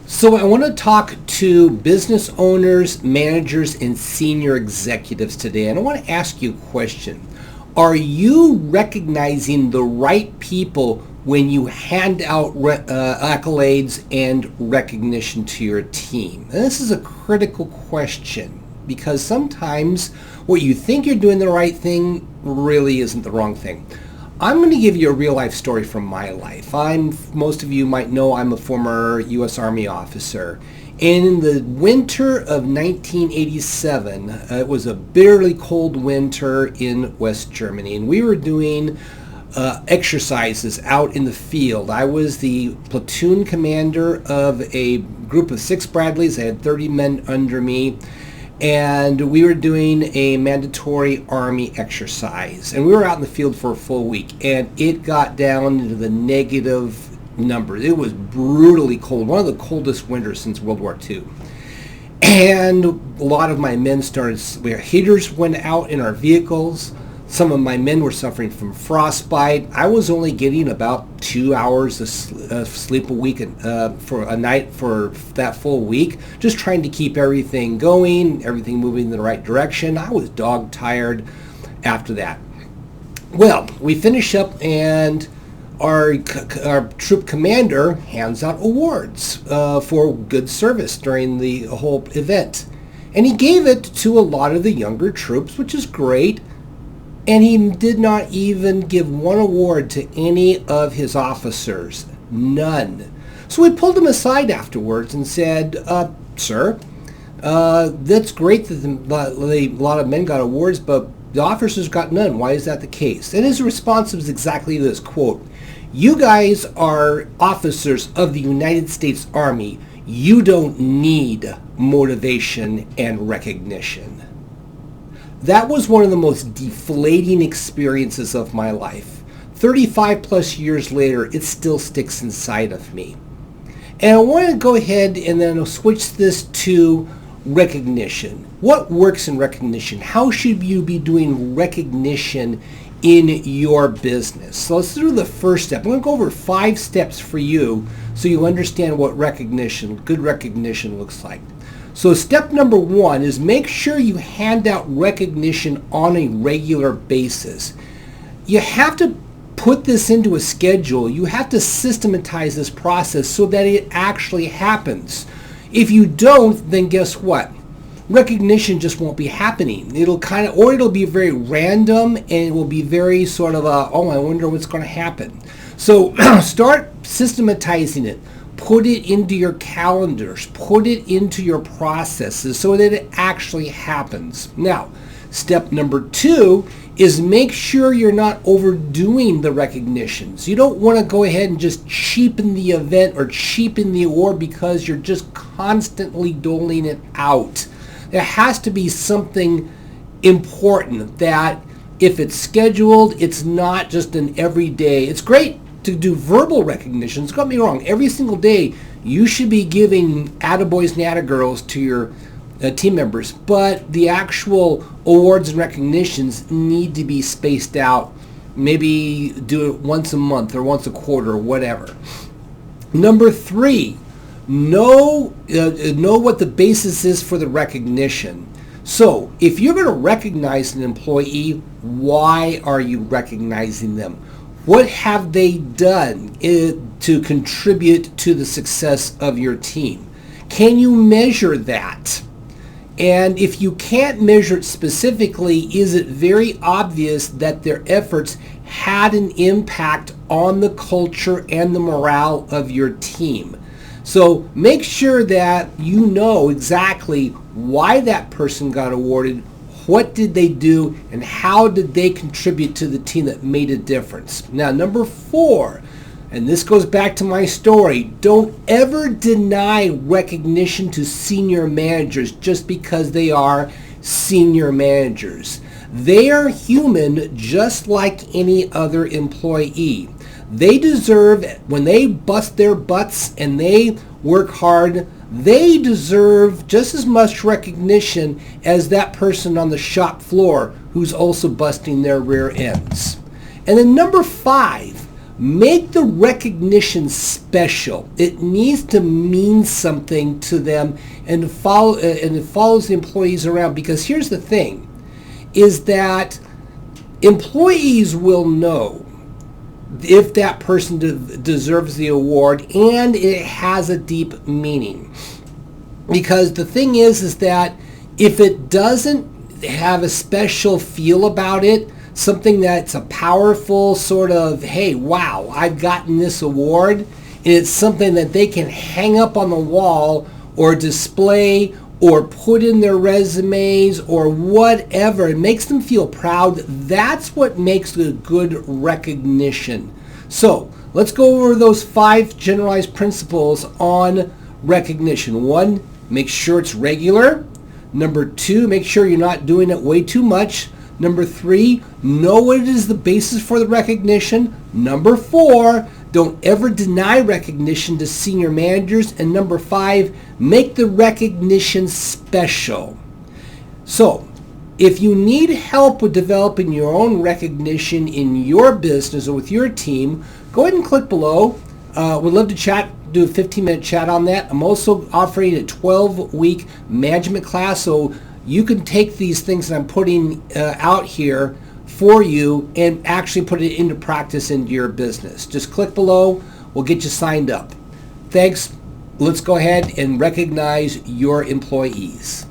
So I want to talk to business owners, managers, and senior executives today. And I want to ask you a question. Are you recognizing the right people when you hand out accolades and recognition to your team? And this is a critical question because sometimes what you think you're doing the right thing really isn't the wrong thing. I'm going to give you a real life story from my life. Most of you might know I'm a former U.S. Army officer. And in the winter of 1987, it was a bitterly cold winter in West Germany, and we were doing exercises out in the field. I was the platoon commander of a group of 6 Bradleys. I had 30 men under me. And we were doing a mandatory Army exercise. And we were out in the field for a full week. And it got down into the negative numbers. It was brutally cold. One of the coldest winters since World War II. And a lot of my men heaters went out in our vehicles. Some of my men were suffering from frostbite. I was only getting about 2 hours of sleep a week for a night for that full week, just trying to keep everything going, everything moving in the right direction. I was dog tired after that. Well, we finish up and our troop commander hands out awards for good service during the whole event. And he gave it to a lot of the younger troops, which is great. And he did not even give one award to any of his officers. None. So we pulled him aside afterwards and said, sir, that's great that a lot of men got awards, but the officers got none. Why is that the case? And his response was exactly this, quote, "You guys are officers of the United States Army. You don't need motivation and recognition." That was one of the most deflating experiences of my life. 35 plus years later, it still sticks inside of me. And I want to go ahead and then I'll switch this to recognition. What works in recognition? How should you be doing recognition in your business? So let's do the first step. I'm going to go over 5 steps for you so you understand what good recognition looks like. So step number 1 is make sure you hand out recognition on a regular basis. You have to put this into a schedule. You have to systematize this process so that it actually happens. If you don't, then guess what? Recognition just won't be happening. It'll be very random, and it will be very sort of I wonder what's going to happen. So start systematizing it. Put it into your calendars, put it into your processes so that it actually happens. Now, step number 2 is make sure you're not overdoing the recognitions. You don't want to go ahead and just cheapen the event or cheapen the award because you're just constantly doling it out. There has to be something important that if it's scheduled, it's not just an everyday. It's great to do verbal recognitions. Don't get me wrong, every single day you should be giving attaboys and attagirls to your team members, but the actual awards and recognitions need to be spaced out. Maybe do it once a month or once a quarter or whatever. Number 3, know what the basis is for the recognition. So if you're going to recognize an employee, why are you recognizing them? What have they done to contribute to the success of your team? Can you measure that? And if you can't measure it specifically, is it very obvious that their efforts had an impact on the culture and the morale of your team? So make sure that you know exactly why that person got awarded, what did they do, and how did they contribute to the team that made a difference. Now, number 4, and this goes back to my story, don't ever deny recognition to senior managers just because they are senior managers. They are human just like any other employee. They deserve, when they bust their butts and they work hard, they deserve just as much recognition as that person on the shop floor who's also busting their rear ends. And then number 5, make the recognition special. It needs to mean something to them, and it follows the employees around, because here's the thing, is that employees will know if that person deserves the award, and it has a deep meaning. Because the thing is that if it doesn't have a special feel about it, something that's a powerful sort of, hey, wow, I've gotten this award, and it's something that they can hang up on the wall or display or put in their resumes or whatever, it makes them feel proud. That's what makes a good recognition. So let's go over those 5 generalized principles on recognition. 1, make sure it's regular. Number 2, make sure you're not doing it way too much. Number 3, know what is the basis for the recognition. Number 4, don't ever deny recognition to senior managers. And number 5, make the recognition special. So, if you need help with developing your own recognition in your business or with your team, go ahead and click below. We'd love to chat, do a 15-minute chat on that. I'm also offering a 12-week management class, so you can take these things that I'm putting out here for you and actually put it into practice into your business. Just click below. We'll get you signed up. Thanks. Let's go ahead and recognize your employees.